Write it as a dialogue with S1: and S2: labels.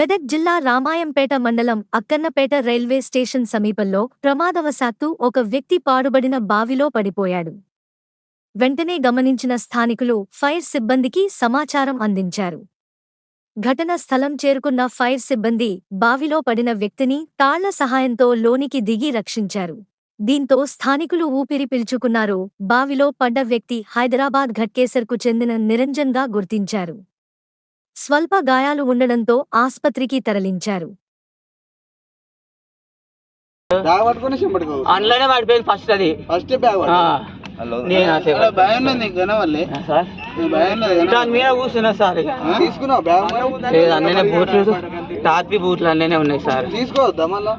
S1: మెదక్ జిల్లా రామాయంపేట మండలం Akkannapeta railway station సమీపంలో ప్రమాదవశాత్తు ఒక వ్యక్తి పాడుబడిన బావిలో పడిపోయాడు. వెంటనే గమనించిన స్థానికులు ఫైర్ సిబ్బందికి సమాచారం అందించారు. ఘటన స్థలం చేరుకున్న ఫైర్ సిబ్బంది బావిలో పడిన వ్యక్తిని తాళ్ల సహాయంతో లోనికి దిగి రక్షించారు. దీంతో స్థానికులు ఊపిరి పీల్చుకున్నారు. బావిలో పడ్డ వ్యక్తి హైదరాబాద్ ఘట్కేసర్కు చెందిన నిరంజన్గా గుర్తించారు. స్వల్ప గాయాలు ఉండడంతో ఆస్పత్రికి తరలించారు.
S2: అందులోనే పడిపోయింది ఫస్ట్. అది ఫస్ట్ మీద కూర్చున్నా సార్. అన్నీ బూట్లు టాపి బూట్లు అన్నీ ఉన్నాయి సార్. తీసుకోవద్దా మళ్ళా